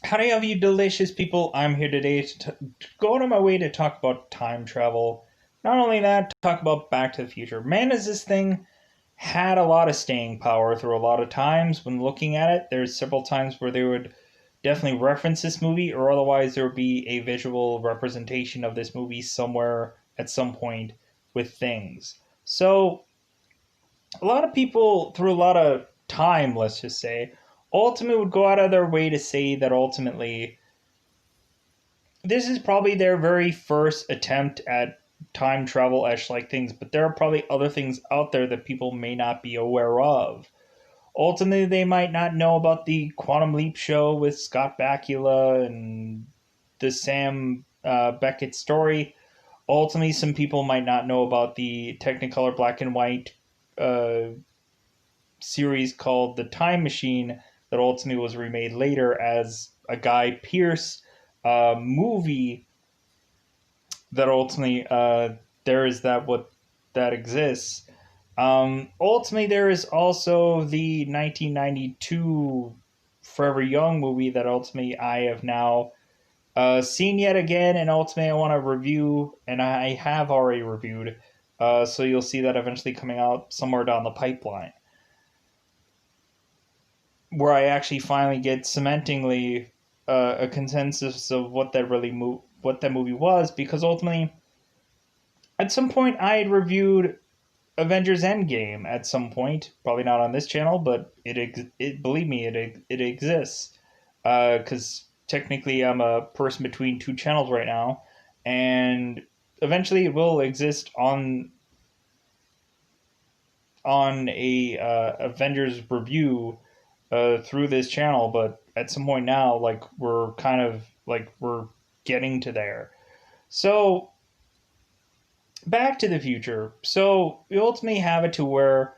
Howdy, of you delicious people. I'm here today to go out of my way to talk about time travel. Not only that, talk about Back to the Future. Man, has this thing had a lot of staying power through a lot of times. When looking at it, there's several times where they would definitely reference this movie, or otherwise there would be a visual representation of this movie somewhere at some point with things. So, a lot of people, through a lot of time, let's just say, ultimately would go out of their way to say that ultimately this is probably their very first attempt at time travel ish like things, but there are probably other things out there that people may not be aware of. Ultimately, they might not know about the Quantum Leap show with Scott Bakula and the Sam Beckett story. Ultimately, some people might not know about the Technicolor black and white uh, series called The Time Machine that ultimately was remade later as a Guy Pearce movie that ultimately there is that what that exists. Ultimately, there is also the 1992 Forever Young movie that ultimately I have now seen yet again, and ultimately I want to review, and I have already reviewed. So you'll see that eventually coming out somewhere down the pipeline, where I actually finally get cementingly a consensus of what what that movie was, because ultimately at some point I had reviewed Avengers Endgame at some point, probably not on this channel, but it believe me, it exists. Because technically, I'm a person between two channels right now, and eventually it will exist on a Avengers review through this channel. But at some point now, like we're kind of like we're getting to there. So Back to the Future. So we ultimately have it to where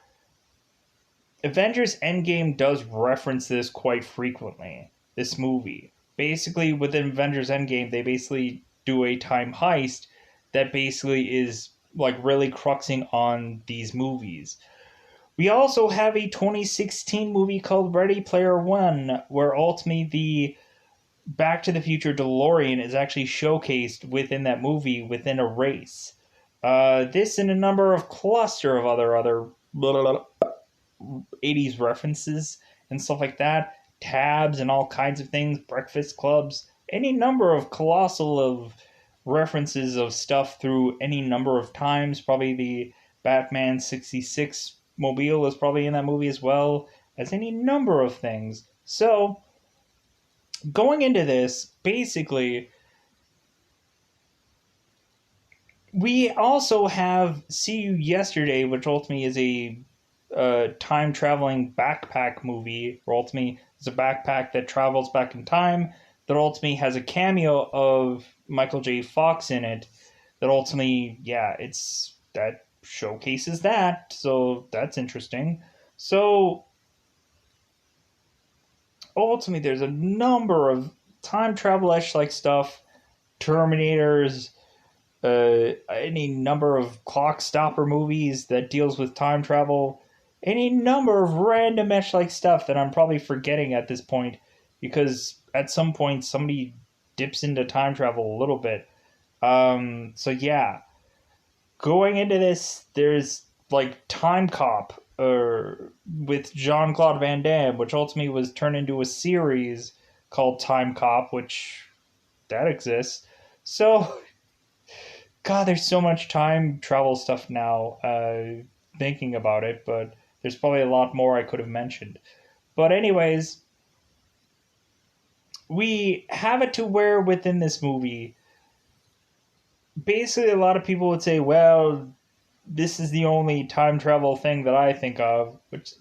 Avengers Endgame does reference this quite frequently, this movie. Basically, within Avengers Endgame, they basically do a time heist that basically is like really cruxing on these movies. We also have a 2016 movie called Ready Player One, where ultimately the Back to the Future DeLorean is actually showcased within that movie within a race. This and a number of cluster of other 80s references and stuff like that, tabs and all kinds of things, breakfast clubs, any number of colossal of references of stuff through any number of times. Probably the Batman 66 mobile is probably in that movie as well as any number of things. So, going into this, basically, we also have See You Yesterday, which ultimately is a time traveling backpack movie, or ultimately is a backpack that travels back in time, that ultimately has a cameo of Michael J. Fox in it, that ultimately, yeah, it's that showcases that, so that's interesting. So ultimately, there's a number of time travel ish like stuff, Terminators, any number of clock stopper movies that deals with time travel, any number of random mesh like stuff that I'm probably forgetting at this point, because at some point somebody dips into time travel a little bit. So yeah, going into this, there's like Time Cop with Jean Claude Van Damme, which ultimately was turned into a series called Time Cop, which that exists. So God, there's so much time travel stuff now. Thinking about it, but there's probably a lot more I could have mentioned. But anyways, we have it to where within this movie, basically a lot of people would say, "Well, this is the only time travel thing that I think of," which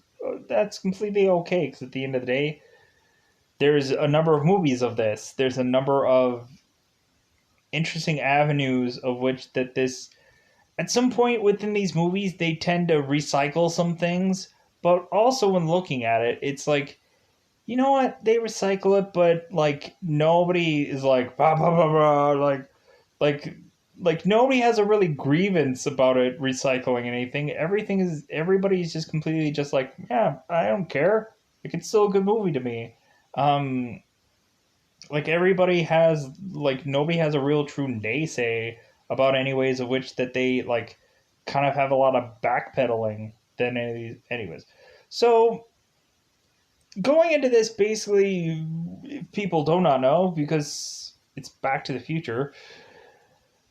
that's completely okay because at the end of the day, there's a number of movies of this. There's a number of interesting avenues of which that this at some point within these movies they tend to recycle some things, but also when looking at it it's like, you know what, they recycle it, but like nobody is like bah, bah, bah, bah, like like nobody has a really grievance about it recycling anything. Everybody's just completely just like, yeah, I don't care, like it's still a good movie to me. um like everybody has like nobody has a real true naysay about any ways of which that they like kind of have a lot of backpedaling than anyways. So going into this, basically, people do not know because it's Back to the Future.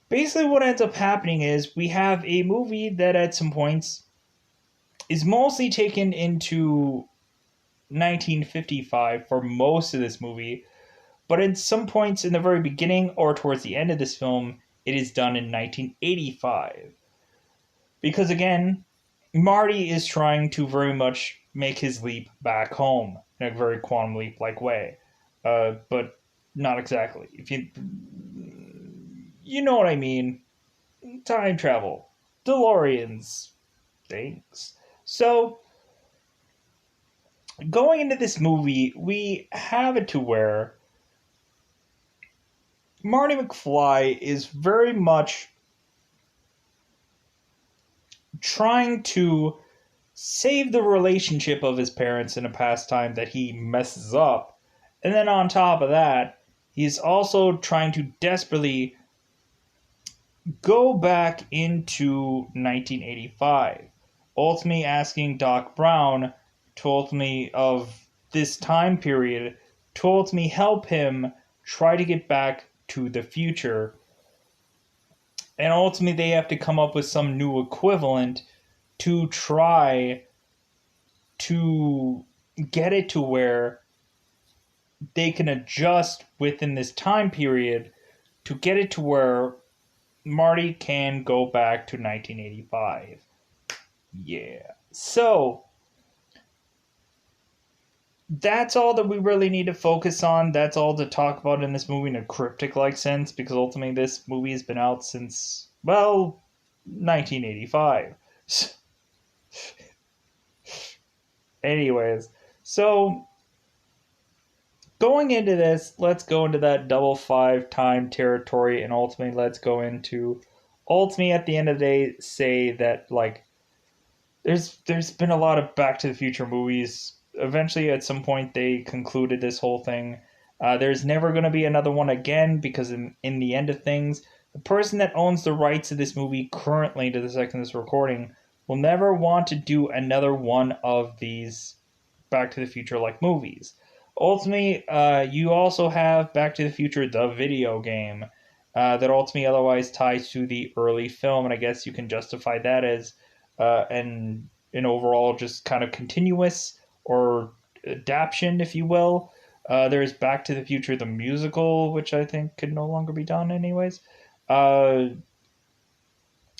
Basically, what ends up happening is we have a movie that at some points is mostly taken into 1955 for most of this movie, but at some points in the very beginning or towards the end of this film, it is done in 1985. Because again, Marty is trying to very much make his leap back home in a very quantum leap like way, but not exactly. If you know what I mean, time travel, DeLoreans, things. So going into this movie, we have it to where Marty McFly is very much trying to save the relationship of his parents in a past time that he messes up. And then on top of that, he's also trying to desperately go back into 1985, ultimately asking Doc Brown to ultimately of this time period to ultimately help him try to get back to the future. And ultimately they have to come up with some new equivalent to try to get it to where they can adjust within this time period to get it to where Marty can go back to 1985. Yeah. So, that's all that we really need to focus on. That's all to talk about in this movie in a cryptic like sense, because ultimately this movie has been out since, well, 1985. Anyways, so going into this, let's go into that double five time territory, and ultimately let's go into ultimately at the end of the day say that like there's been a lot of Back to the Future movies. Eventually, at some point, they concluded this whole thing. There's never going to be another one again because in the end of things, the person that owns the rights to this movie currently to the second of this recording will never want to do another one of these Back to the Future like movies. Ultimately, you also have Back to the Future the video game that ultimately otherwise ties to the early film, and I guess you can justify that as an overall just kind of continuous or adaptation, if you will. There's Back to the Future the musical, which I think could no longer be done anyways. Uh,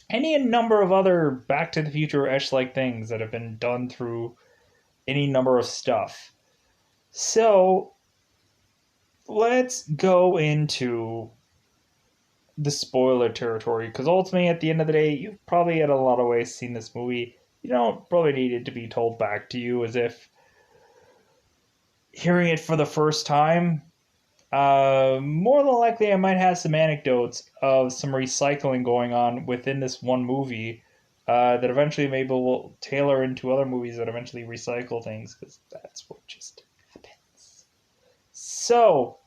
any number of other Back to the Future-ish like things that have been done through any number of stuff. So let's go into the spoiler territory, because ultimately at the end of the day, you've probably in a lot of ways seen this movie. You don't probably need it to be told back to you as if hearing it for the first time. More than likely, I might have some anecdotes of some recycling going on within this one movie that eventually maybe will tailor into other movies that eventually recycle things, because that's what just happens. So,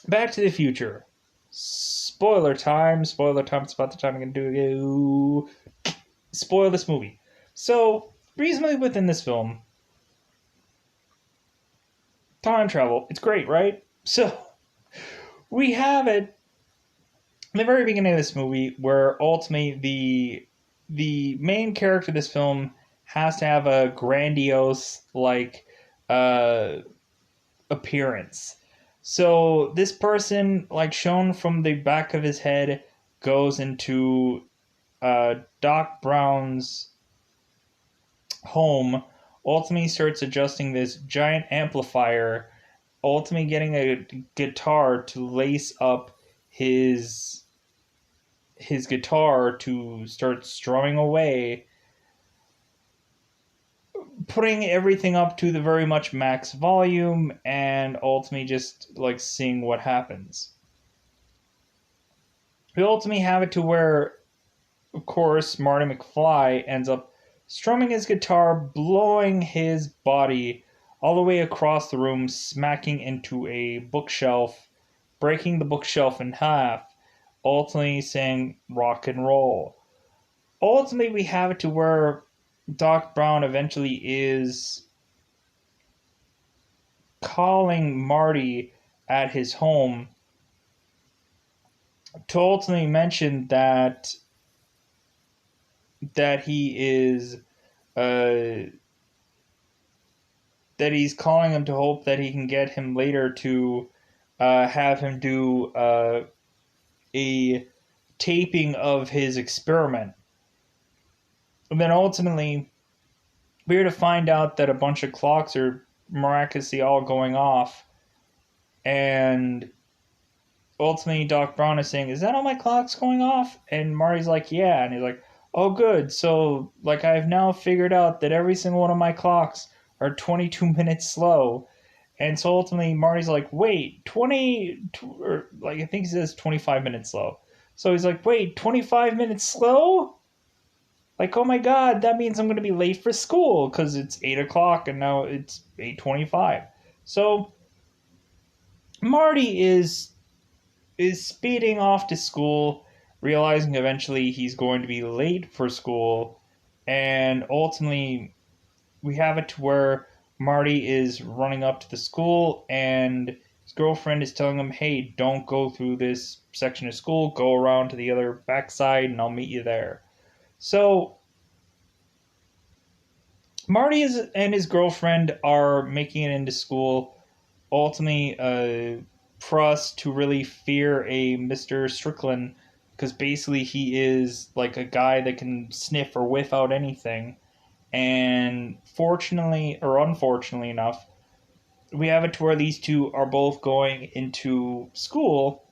Back to the Future. Spoiler time. Spoiler time. It's about the time I'm going to spoil this movie. So, reasonably within this film, time travel. It's great, right? So, we have it in the very beginning of this movie where ultimately the main character of this film has to have a grandiose like appearance. So this person, like shown from the back of his head, goes into Doc Brown's home, ultimately starts adjusting this giant amplifier, ultimately getting a guitar to lace up his guitar to start strumming away, putting everything up to the very much max volume, and ultimately just like seeing what happens. We ultimately have it to where, of course, Marty McFly ends up strumming his guitar, blowing his body all the way across the room, smacking into a bookshelf, breaking the bookshelf in half, ultimately saying rock and roll. Ultimately, we have it to where Doc Brown eventually is calling Marty at his home to ultimately mention that he is uh, that he's calling him to hope that he can get him later to have him do a taping of his experiment. And then ultimately, we're to find out that a bunch of clocks are miraculously all going off, and ultimately Doc Brown is saying, "Is that all my clocks going off?" And Marty's like, "Yeah," and he's like, "Oh, good. So, like, I've now figured out that every single one of my clocks are 22 minutes slow." And so ultimately, Marty's like, "Wait, 20, or like I think he says 25 minutes slow." So he's like, "Wait, 25 minutes slow? Like, oh my god, that means I'm going to be late for school because it's 8 o'clock and now it's 8:25." So Marty is speeding off to school, realizing eventually he's going to be late for school, and ultimately we have it to where Marty is running up to the school and his girlfriend is telling him, "Hey, don't go through this section of school, go around to the other backside and I'll meet you there." So and his girlfriend are making it into school, ultimately for us to really fear a Mr. Strickland, because basically he is like a guy that can sniff or whiff out anything. And fortunately or unfortunately enough, we have it to where these two are both going into school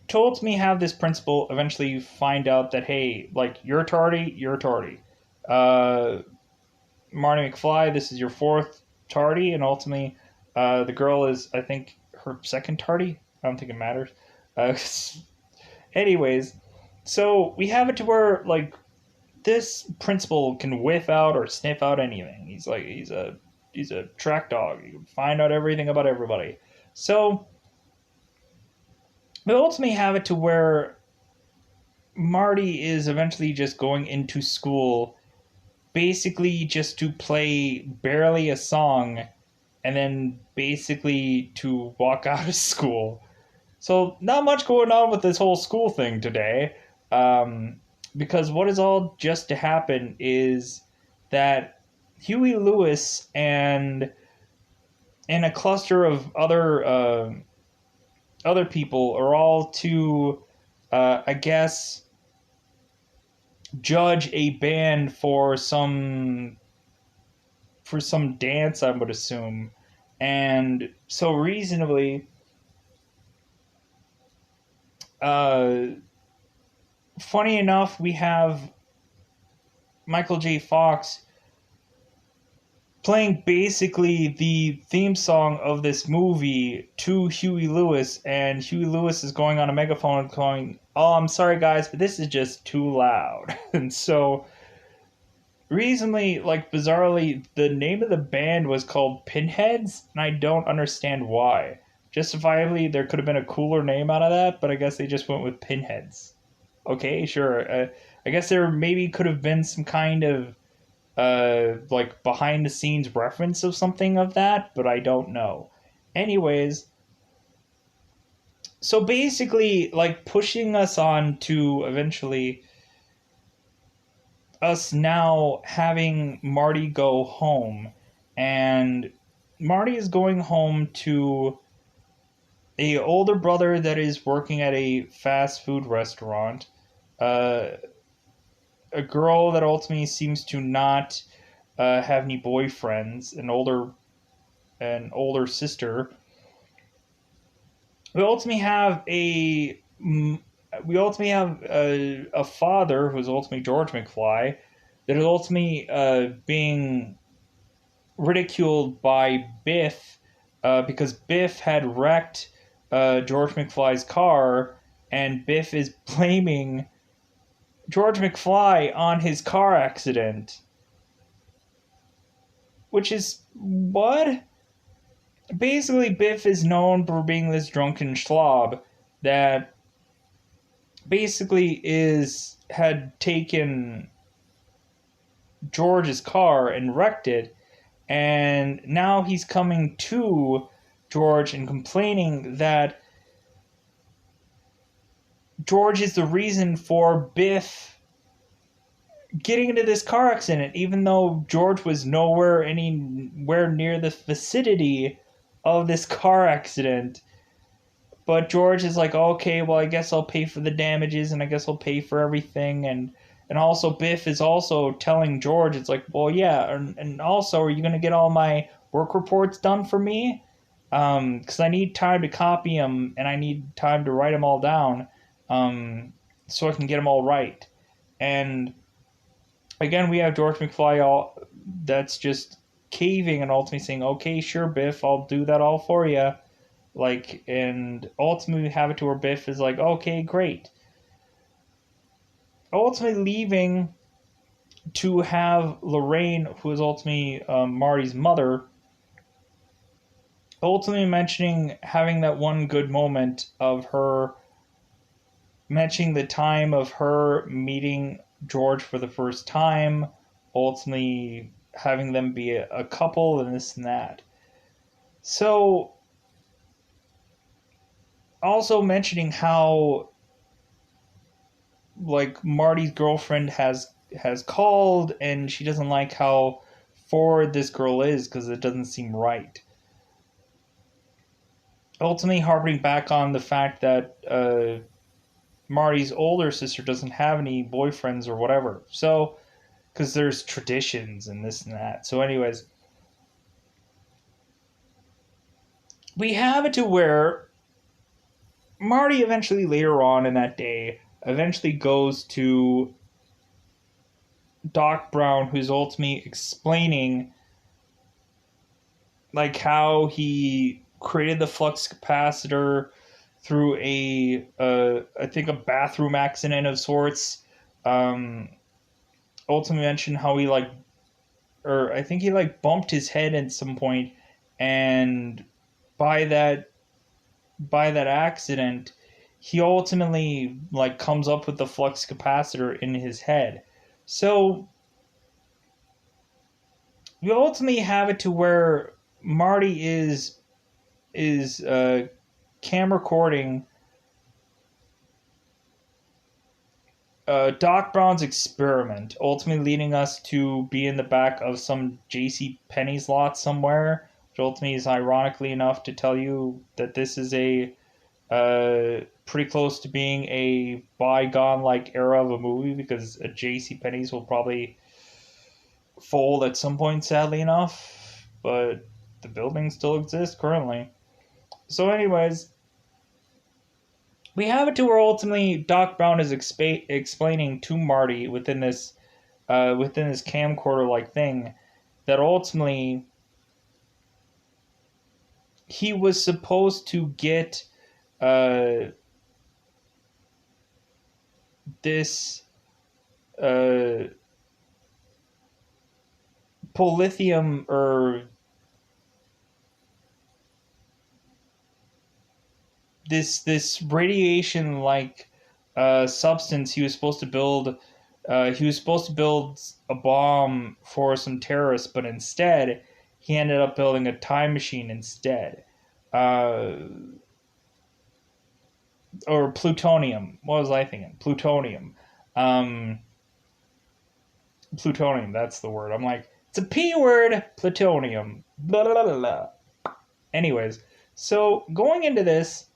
to ultimately have this principal eventually find out that, hey, like, you're tardy, you're tardy. Uh, Marty McFly, this is your fourth tardy, and ultimately, the girl is, I think, her second tardy. I don't think it matters. Uh, anyways, so we have it to where, like, this principal can whiff out or sniff out anything. He's a track dog. He can find out everything about everybody. So we ultimately have it to where Marty is eventually just going into school basically just to play barely a song and then basically to walk out of school. So not much going on with this whole school thing today, because what is all just to happen is that Huey Lewis and a cluster of other people are all to, I guess, judge a band for some dance, I would assume. And so reasonably, uh, funny enough, we have Michael J. Fox playing basically the theme song of this movie to Huey Lewis, and Huey Lewis is going on a megaphone going, "Oh, I'm sorry guys, but this is just too loud." And so reasonably, like, bizarrely, the name of the band was called Pinheads, and I don't understand why. Justifiably, there could have been a cooler name out of that, but I guess they just went with Pinheads. Okay, sure. I guess there maybe could have been some kind of like behind the scenes reference of something of that, but I don't know. Anyways, so basically, like, pushing us on to eventually us now having Marty go home, and Marty is going home to a older brother that is working at a fast food restaurant, uh, a girl that ultimately seems to not have any boyfriends, an older sister. We ultimately have a father who's ultimately George McFly that is ultimately being ridiculed by Biff, because Biff had wrecked George McFly's car, and Biff is blaming George McFly on his car accident. which is what? Basically, Biff is known for being this drunken slob that basically had taken George's car and wrecked it, and now he's coming to George and complaining that George is the reason for Biff getting into this car accident, even though George was anywhere near the vicinity of this car accident. But George is like, okay, well, I guess I'll pay for the damages, and I guess I'll pay for everything, and also Biff is also telling George, it's like, well, yeah, and also, are you gonna get all my work reports done for me? Because I need time to copy them, and I need time to write them all down, so I can get them all right. And again, we have George McFly that's just caving and ultimately saying, okay, sure, Biff, I'll do that all for you. Like, and ultimately we have it to where Biff is like, okay, great. Ultimately leaving to have Lorraine, who is ultimately Marty's mother, ultimately mentioning having that one good moment of her mentioning the time of her meeting George for the first time, ultimately having them be a couple and this and that. So, also mentioning how, like, Marty's girlfriend has called and she doesn't like how forward this girl is because it doesn't seem right. Ultimately harping back on the fact that Marty's older sister doesn't have any boyfriends or whatever. So, because there's traditions and this and that. So, anyways, we have it to where Marty eventually later on in that day eventually goes to Doc Brown, who's ultimately explaining like how he created the flux capacitor through I think a bathroom accident of sorts. Ultimately mentioned how he or I think he bumped his head at some point, and by that accident, he ultimately comes up with the flux capacitor in his head. So we ultimately have it to where Marty is cam recording Doc Brown's experiment, ultimately leading us to be in the back of some J.C. Penney's lot somewhere, which ultimately is ironically enough to tell you that this is a pretty close to being a bygone era of a movie, because a J.C. Penney's will probably fold at some point, sadly enough, but the building still exists currently. So, anyways, we have it to where ultimately Doc Brown is explaining to Marty within this camcorder thing that ultimately he was supposed to get this polithium or this radiation substance. He was supposed to build a bomb for some terrorists, but instead he ended up building a time machine instead. Or plutonium. What was I thinking? Plutonium. Plutonium, that's the word. I'm like, it's a P word, plutonium. Blah, blah, blah, blah. Anyways, so going into this,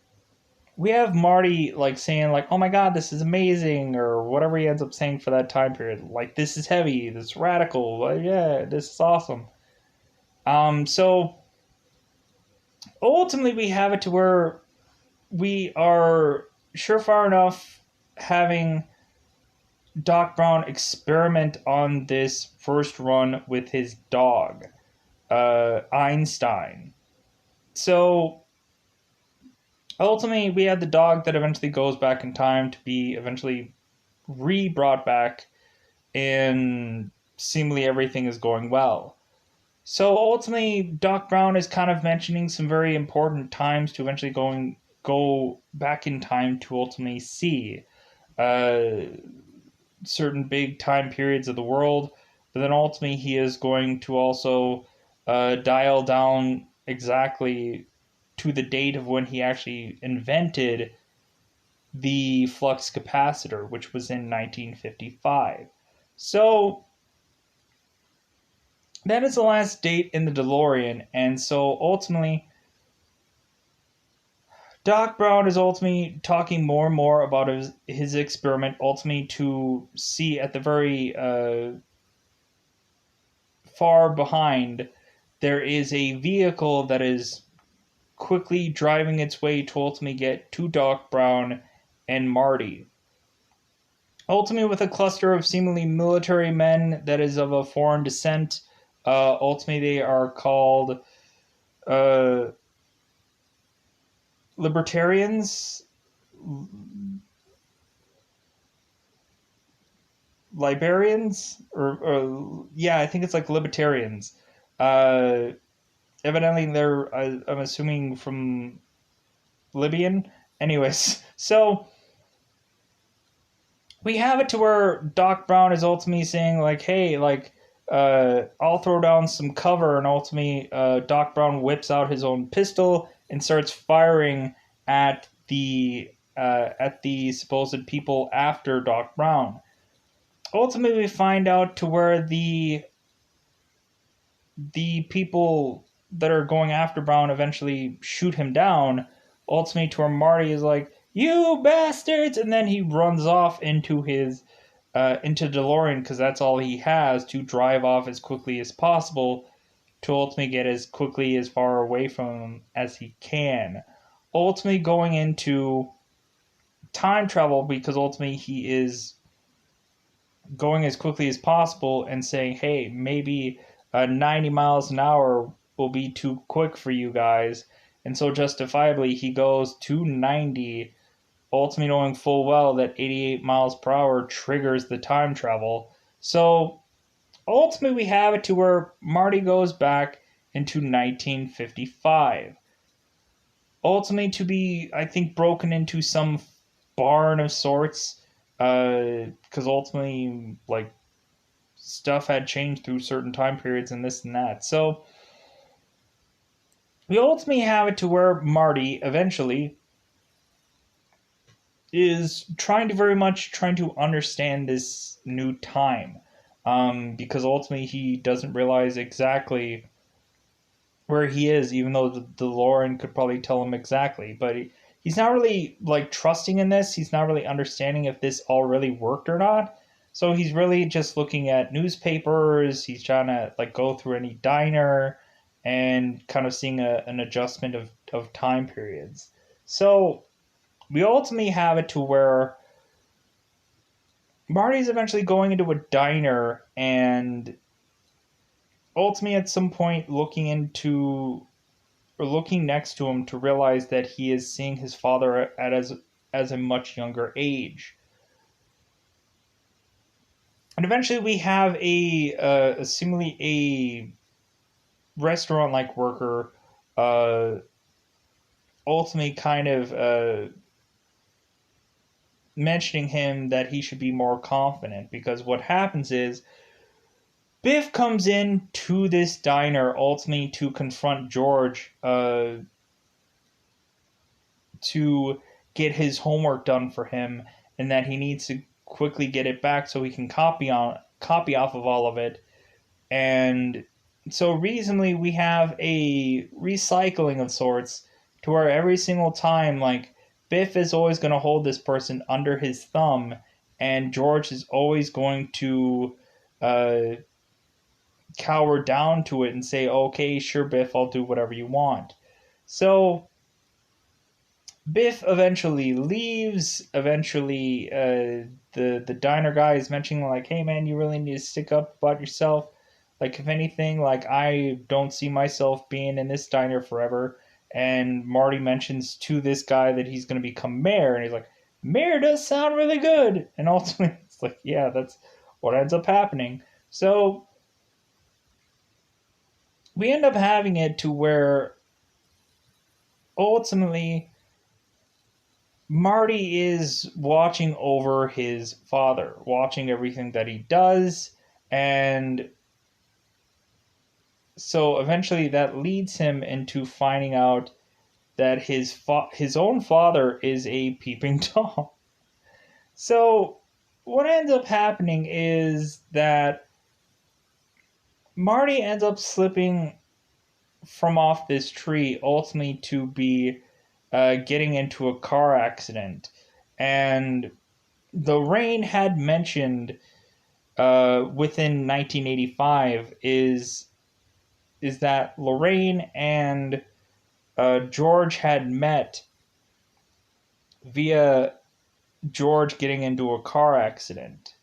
we have Marty saying oh my god, this is amazing, or whatever he ends up saying for that time period. This is heavy, this is radical, yeah, this is awesome. So ultimately we have it to where we are surefire enough having Doc Brown experiment on this first run with his dog, Einstein. So ultimately, we had the dog that eventually goes back in time to be eventually re-brought back, and seemingly everything is going well. So ultimately, Doc Brown is kind of mentioning some very important times to eventually go back in time to ultimately see uh, certain big time periods of the world. But then ultimately, he is going to also dial down exactly to the date of when he actually invented the flux capacitor, which was in 1955. So that is the last date in the DeLorean, and so ultimately, Doc Brown is ultimately talking more and more about his experiment, ultimately to see at the very far behind there is a vehicle that is quickly driving its way to ultimately get to Doc Brown and Marty. Ultimately, with a cluster of seemingly military men that is of a foreign descent, ultimately they are called uh, libertarians, librarians, or yeah, I think it's like libertarians. Uh, Evidently, they're I'm assuming from Libyan. Anyways, so we have it to where Doc Brown is ultimately saying like, "Hey, like, I'll throw down some cover," and ultimately, Doc Brown whips out his own pistol and starts firing at the supposed people after Doc Brown. Ultimately, we find out to where the people that are going after Brown eventually shoot him down. Ultimately, to where Marty is like, "You bastards!" and then he runs off into DeLorean because that's all he has to drive off as quickly as possible to ultimately get as quickly as far away from him as he can. Ultimately, going into time travel because ultimately he is going as quickly as possible and saying, "Hey, maybe 90 miles an hour will be too quick for you guys." And so justifiably, he goes to 90, ultimately knowing full well that 88 miles per hour triggers the time travel. So ultimately, we have it to where Marty goes back into 1955. Ultimately, to be, I think, broken into some barn of sorts. Because ultimately, like, stuff had changed through certain time periods and this and that. So we ultimately have it to where Marty eventually is trying to understand this new time, because ultimately he doesn't realize exactly where he is, even though the DeLorean could probably tell him exactly. But he's not really like trusting in this. He's not really understanding if this all really worked or not. So he's really just looking at newspapers. He's trying to like go through any diner and kind of seeing an adjustment of time periods. So we ultimately have it to where Marty's eventually going into a diner and ultimately at some point looking into or looking next to him to realize that he is seeing his father as a much younger age. And eventually we have a seemingly a restaurant like worker uh, ultimately kind of mentioning him that he should be more confident because what happens is Biff comes in to this diner ultimately to confront George to get his homework done for him and that he needs to quickly get it back so he can copy off of all of it. And so recently we have a recycling of sorts to where every single time like Biff is always going to hold this person under his thumb and George is always going to uh, cower down to it and say, "Okay, sure, Biff, I'll do whatever you want." So Biff eventually leaves. Eventually, the diner guy is mentioning like, "Hey man, you really need to stick up about yourself. Like, if anything, like I don't see myself being in this diner forever." And Marty mentions to this guy that he's going to become mayor, and he's like, "Mayor does sound really good." And ultimately, it's like, yeah, that's what ends up happening. So we end up having it to where ultimately Marty is watching over his father, watching everything that he does, and so eventually that leads him into finding out that his own father is a peeping tom. So what ends up happening is that Marty ends up slipping from off this tree, ultimately to be getting into a car accident. And Lorraine had mentioned within 1985 is that Lorraine and George had met via George getting into a car accident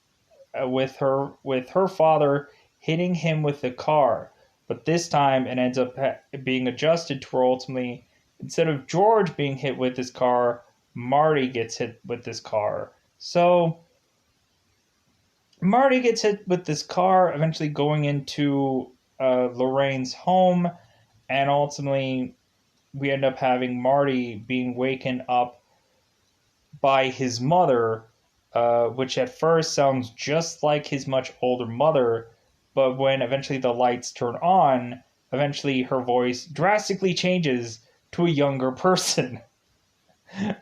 with her father hitting him with the car. But this time it ends up being adjusted to where ultimately, instead of George being hit with his car, Marty gets hit with this car. So Marty gets hit with this car, eventually going into Lorraine's home, and ultimately we end up having Marty being waken up by his mother, which at first sounds just like his much older mother, but when eventually the lights turn on, eventually her voice drastically changes to a younger person.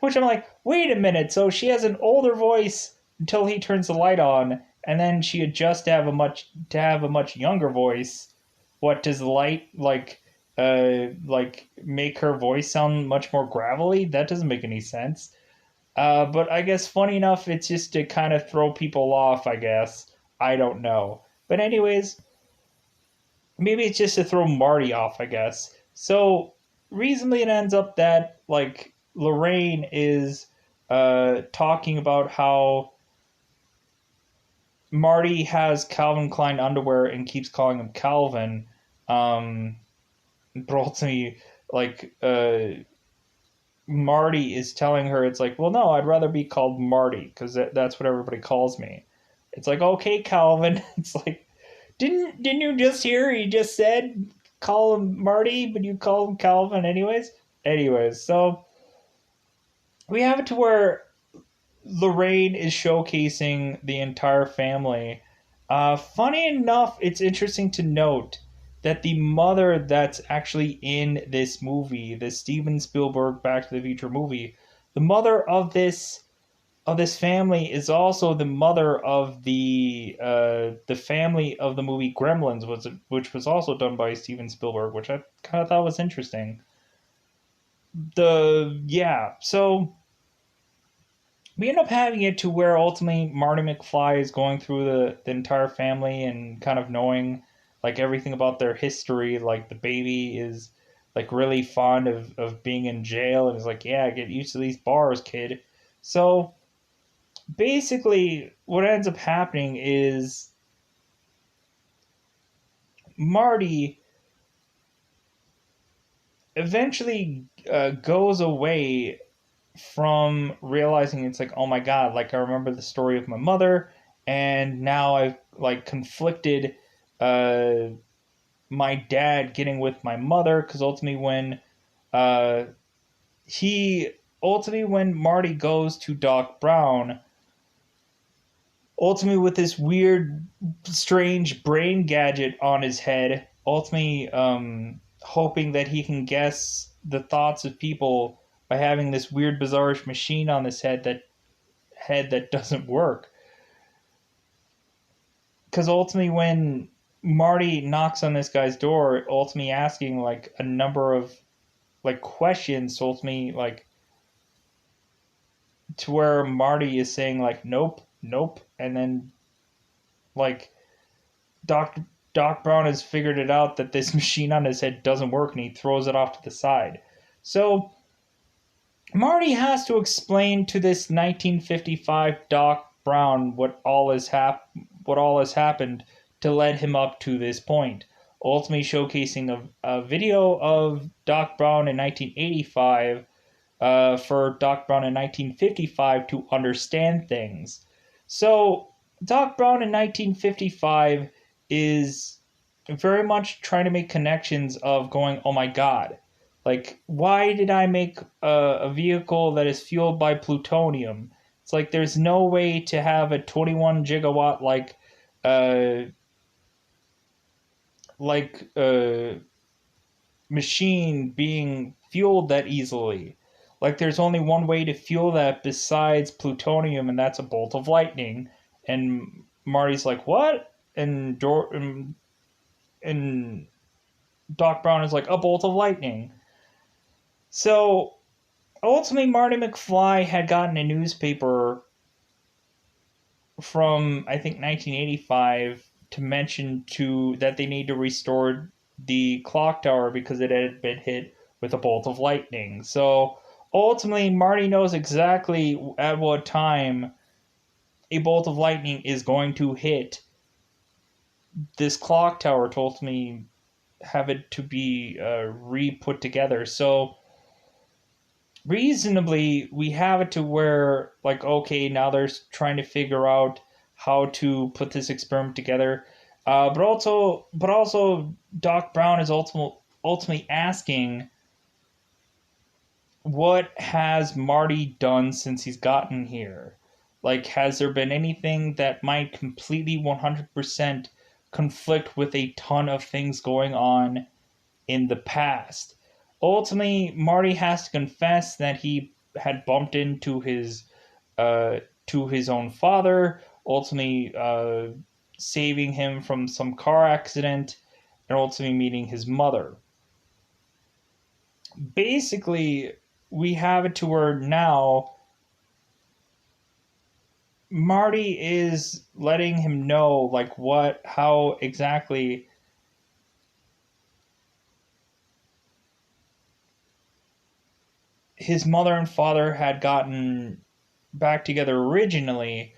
Which I'm like, wait a minute, so she has an older voice until he turns the light on, and then she adjusts to have a much younger voice. What does the light like make her voice sound much more gravelly? That doesn't make any sense. But I guess funny enough, it's just to kind of throw people off, I guess. I don't know. But anyways, maybe it's just to throw Marty off, I guess. So reasonably it ends up that like Lorraine is talking about how Marty has Calvin Klein underwear and keeps calling him Calvin. Um, but ultimately, like Marty is telling her, it's like, well, no, I'd rather be called Marty because that's what everybody calls me. It's like, okay, Calvin. It's like, didn't you just hear? He just said call him Marty, but you call him Calvin anyways. Anyways, so we have it to where Lorraine is showcasing the entire family. Funny enough, it's interesting to note that the mother that's actually in this movie, the Steven Spielberg Back to the Future movie, the mother of this family is also the mother of the family of the movie Gremlins, which was also done by Steven Spielberg, which I kind of thought was interesting. So we end up having it to where ultimately Marty McFly is going through the entire family and kind of knowing like everything about their history. Like the baby is like really fond of being in jail and is like, yeah, get used to these bars, kid. So basically what ends up happening is Marty eventually goes away from realizing it's like, oh my god, like I remember the story of my mother, and now I've like conflicted uh, my dad getting with my mother because uh, he ultimately when Marty goes to Doc Brown, ultimately with this weird, strange brain gadget on his head, ultimately hoping that he can guess the thoughts of people by having this weird, bizarre machine on his head that doesn't work. Because ultimately, when Marty knocks on this guy's door, ultimately asking like a number of like questions, ultimately like to where Marty is saying like nope, nope, and then like Doc Doc Brown has figured it out that this machine on his head doesn't work, and he throws it off to the side. So Marty has to explain to this 1955 Doc Brown what all has happened to lead him up to this point. Ultimately, showcasing a video of Doc Brown in 1985 for Doc Brown in 1955 to understand things. So Doc Brown in 1955 is very much trying to make connections of going, oh my god, like, why did I make a vehicle that is fueled by plutonium? It's like there's no way to have a 21 gigawatt uh like machine being fueled that easily. Like there's only one way to fuel that besides plutonium, and that's a bolt of lightning. And Marty's like, what? And Doc Brown is like, a bolt of lightning. So ultimately, Marty McFly had gotten a newspaper from I think 1985 to mention to that they need to restore the clock tower because it had been hit with a bolt of lightning. So ultimately, Marty knows exactly at what time a bolt of lightning is going to hit this clock tower to ultimately have it to be re-put together. So reasonably, we have it to where, like, okay, now they're trying to figure out how to put this experiment together. But also, Doc Brown is ultimately asking, what has Marty done since he's gotten here? Like, has there been anything that might completely 100% conflict with a ton of things going on in the past? Ultimately, Marty has to confess that he had bumped into his own father, ultimately saving him from some car accident, and ultimately meeting his mother. Basically, we have it to where now Marty is letting him know, like, how exactly his mother and father had gotten back together originally.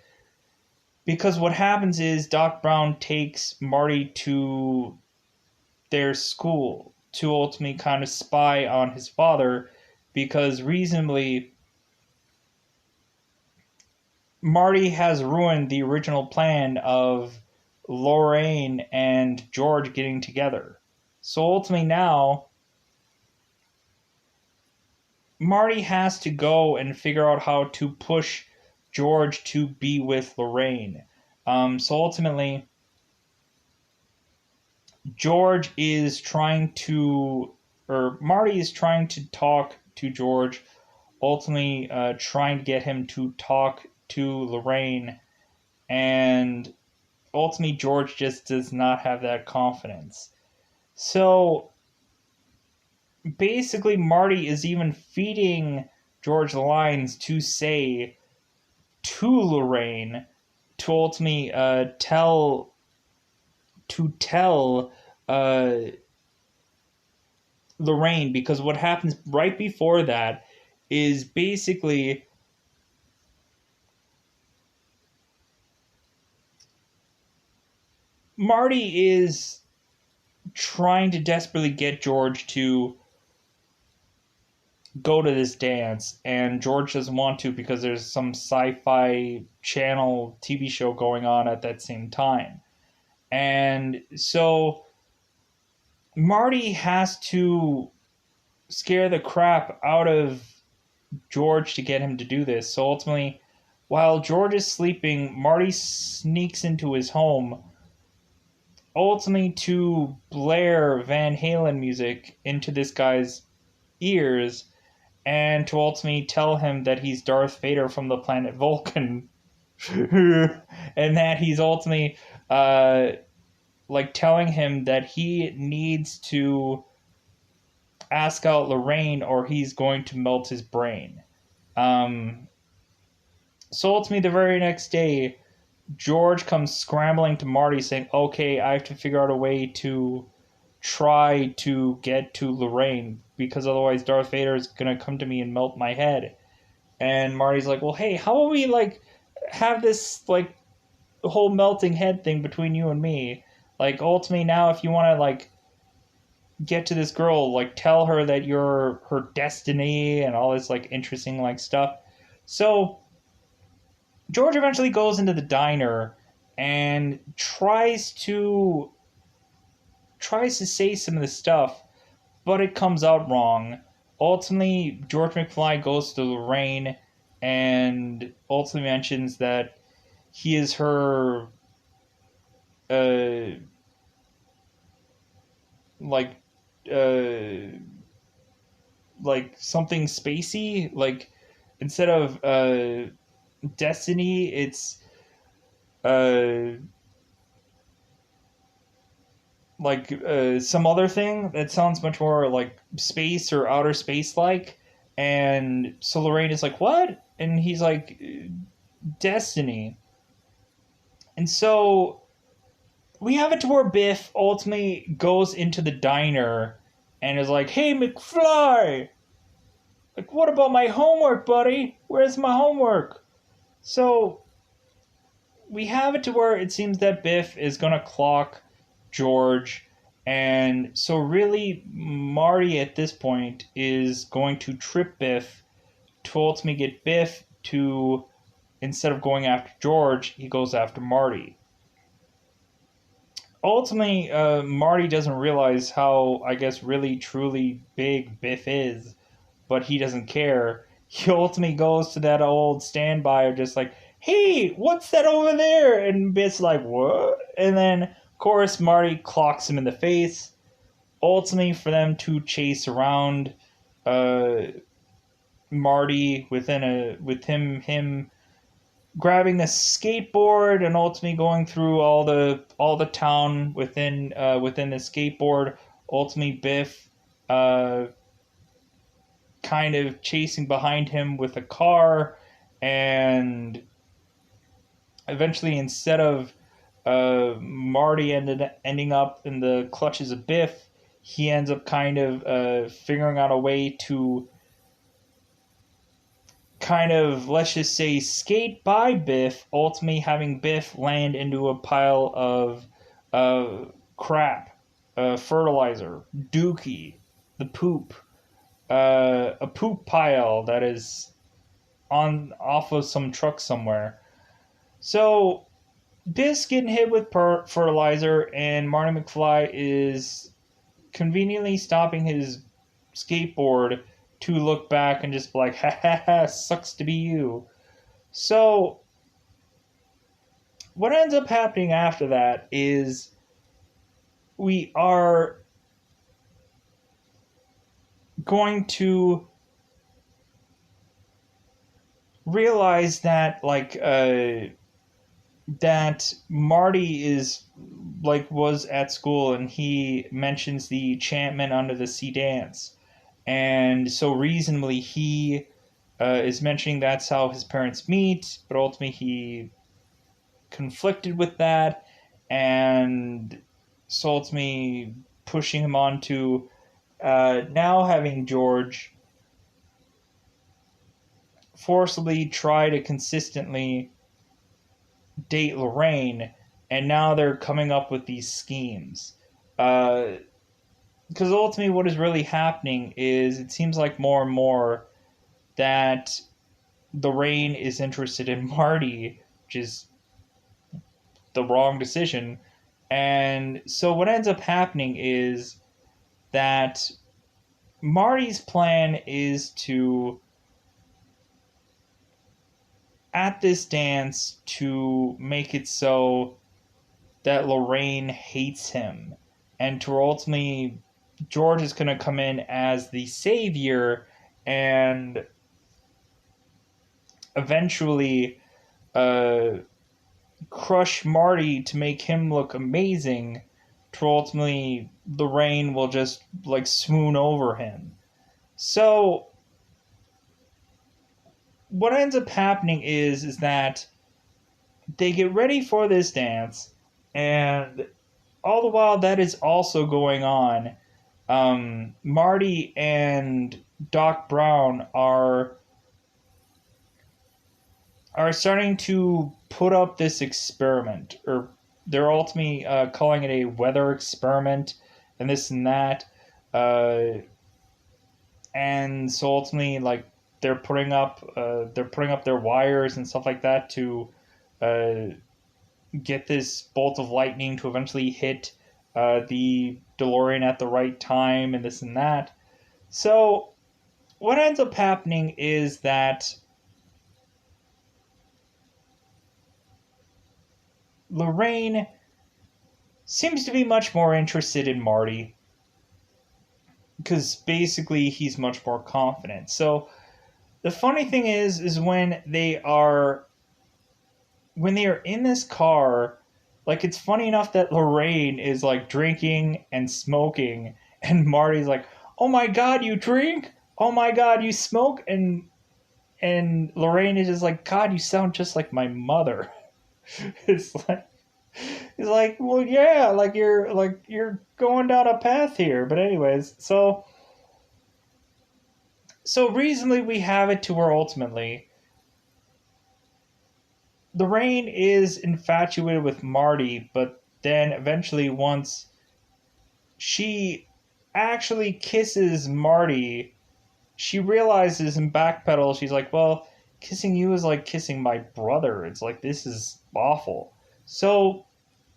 Because what happens is Doc Brown takes Marty to their school to ultimately kind of spy on his father, because reasonably Marty has ruined the original plan of Lorraine and George getting together. So ultimately now Marty has to go and figure out how to push George to be with Lorraine. So ultimately, George is trying to, or Marty is trying to talk to George, ultimately trying to get him to talk to Lorraine, and ultimately George just does not have that confidence. So basically, Marty is even feeding George lines to say to Lorraine to ultimately tell uh, Lorraine, because what happens right before that is basically Marty is trying to desperately get George to go to this dance, and George doesn't want to because there's some sci-fi channel TV show going on at that same time. And so Marty has to scare the crap out of George to get him to do this. So ultimately, while George is sleeping, Marty sneaks into his home, ultimately to blare Van Halen music into this guy's ears, and to ultimately tell him that he's Darth Vader from the planet Vulcan. And that he's ultimately like telling him that he needs to ask out Lorraine or he's going to melt his brain. Um, so ultimately, the very next day, George comes scrambling to Marty saying, okay, I have to figure out a way to try to get to Lorraine because otherwise Darth Vader is going to come to me and melt my head. And Marty's like, well, hey, how about we, like, have this, like, whole melting head thing between you and me? Like, ultimately, now, if you want to, like, get to this girl, like, tell her that you're her destiny and all this, like, interesting, like, stuff. So George eventually goes into the diner and tries to tries to say some of the stuff, but it comes out wrong. Ultimately, George McFly goes to Lorraine and ultimately mentions that he is her, uh, like, uh, like something spacey. Like, instead of destiny, it's uh, some other thing that sounds much more like space or outer space like. And so Lorraine is like, what? And he's like, destiny. And so we have it to where Biff ultimately goes into the diner and is like, hey, McFly! Like, what about my homework, buddy? Where's my homework? So we have it to where it seems that Biff is going to clock George. And so, really, Marty at this point is going to trip Biff to ultimately get Biff to, instead of going after George, he goes after Marty. Ultimately, Marty doesn't realize how, I guess, really, truly big Biff is, but he doesn't care. He ultimately goes to that old standby of just like, hey, what's that over there? And Biff's like, what? And then, of course, Marty clocks him in the face. Ultimately, for them to chase around Marty with him grabbing the skateboard and ultimately going through all the town within the skateboard. Ultimately, Biff kind of chasing behind him with a car, and eventually, instead of Marty ending up in the clutches of Biff, he ends up kind of figuring out a way to kind of, let's just say, skate by Biff, ultimately having Biff land into a pile of crap, fertilizer, dookie, the poop, a poop pile that is on off of some truck somewhere. So Biff's getting hit with fertilizer, and Marty McFly is conveniently stopping his skateboard to look back and just be like, ha ha ha, sucks to be you. So, what ends up happening after that is we are going to realize that, that Marty is, was at school and he mentions the enchantment under the sea dance. And so reasonably, he is mentioning that's how his parents meet, but ultimately he conflicted with that, and so ultimately pushing him on to now having George forcibly try to consistently date Lorraine, and now they're coming up with these schemes. Because ultimately, what is really happening is it seems like more and more that Lorraine is interested in Marty, which is the wrong decision. And so what ends up happening is that Marty's plan is to, at this dance, to make it so that Lorraine hates him. And to ultimately, George is going to come in as the savior and eventually crush Marty to make him look amazing, to ultimately Lorraine will just swoon over him. So what ends up happening is that they get ready for this dance, and all the while that is also going on, Marty and Doc Brown are starting to put up this experiment, or they're ultimately calling it a weather experiment, and this and that, and so ultimately, they're putting up their wires and stuff like that to get this bolt of lightning to eventually hit the DeLorean at the right time and this and that. So what ends up happening is that Lorraine seems to be much more interested in Marty because basically he's much more confident. So the funny thing is when they are in this car, like it's funny enough that Lorraine is like drinking and smoking, and Marty's like, "Oh my god, you drink? Oh my god, you smoke?" And Lorraine is just like, "God, you sound just like my mother." It's like he's like, "Well, yeah, like you're going down a path here." But anyways, so reasonably we have it to where ultimately Lorraine is infatuated with Marty, but then eventually once she actually kisses Marty, she realizes and backpedals, she's like, well, kissing you is like kissing my brother. It's like, this is awful. So,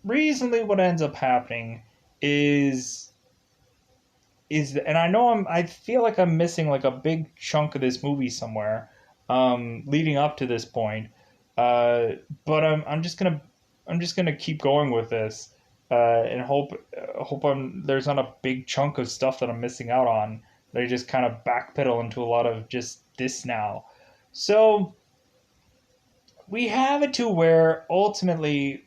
reasonably, what ends up happening is. And I know I feel like I'm missing like a big chunk of this movie somewhere, leading up to this point. Uh, but I'm just gonna keep going with this, and hope there's not a big chunk of stuff that I'm missing out on. That I just kind of backpedal into a lot of just this now. So we have it to where ultimately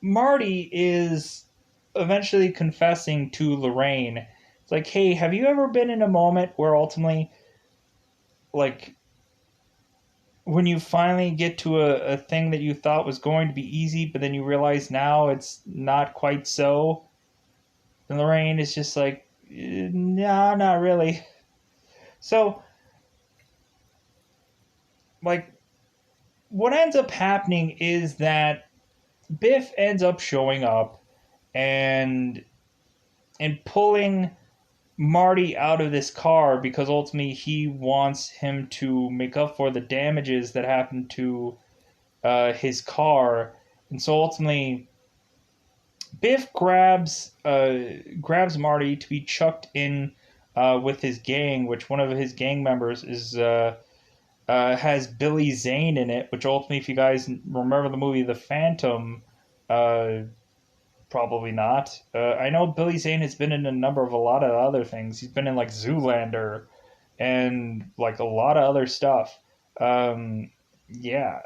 Marty is eventually confessing to Lorraine. It's like, hey, have you ever been in a moment where ultimately, like, when you finally get to a thing that you thought was going to be easy, but then you realize now it's not quite so? And Lorraine is just like, nah, not really. So, like, what ends up happening is that Biff ends up showing up and pulling Marty out of this car because ultimately he wants him to make up for the damages that happened to his car, and so ultimately Biff grabs Marty to be chucked in with his gang, which one of his gang members is has Billy Zane in it, which ultimately, if you guys remember the movie The Phantom, uh, probably not. I know Billy Zane has been in a lot of other things. He's been in like Zoolander and like a lot of other stuff. Um, yeah,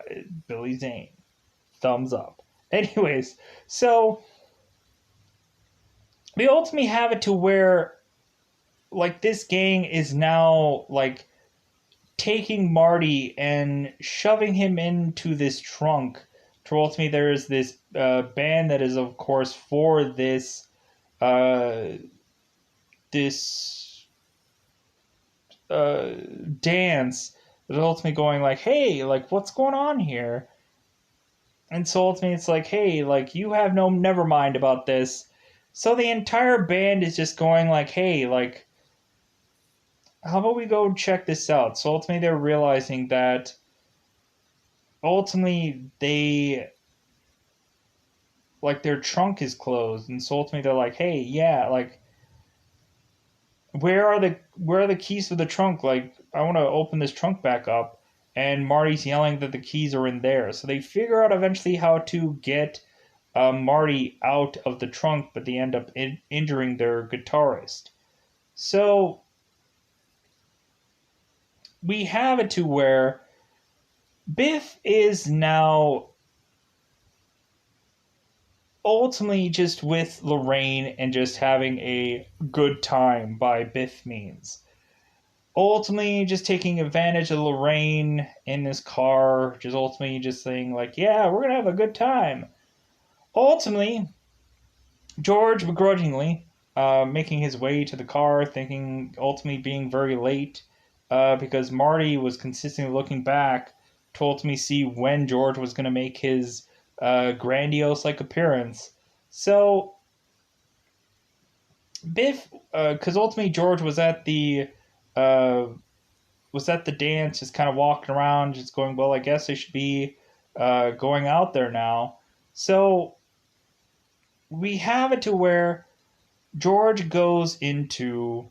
Billy Zane, thumbs up. Anyways, so we ultimately have it to where like this gang is now like taking Marty and shoving him into this trunk. To ultimately, there is this band that is, of course, for uh, this uh, dance. That ultimately going like, hey, like what's going on here? And so ultimately, it's like, hey, like you have no never mind about this. So the entire band is just going like, hey, like how about we go check this out? So ultimately, they're realizing that ultimately they like their trunk is closed, and so ultimately they're like, hey, yeah, like where are the keys to the trunk? Like I want to open this trunk back up, and Marty's yelling that the keys are in there. So they figure out eventually how to get Marty out of the trunk, but they end up injuring their guitarist. So we have it to where Biff is now ultimately just with Lorraine and just having a good time by Biff means. Ultimately, just taking advantage of Lorraine in this car, just ultimately just saying, like, yeah, we're going to have a good time. Ultimately, George begrudgingly making his way to the car, thinking ultimately being very late because Marty was consistently looking back to ultimately see when George was going to make his grandiose like appearance. So Biff, because ultimately George uh, was at the dance, just kind of walking around, just going, well, I guess I should be going out there now. So we have it to where George goes into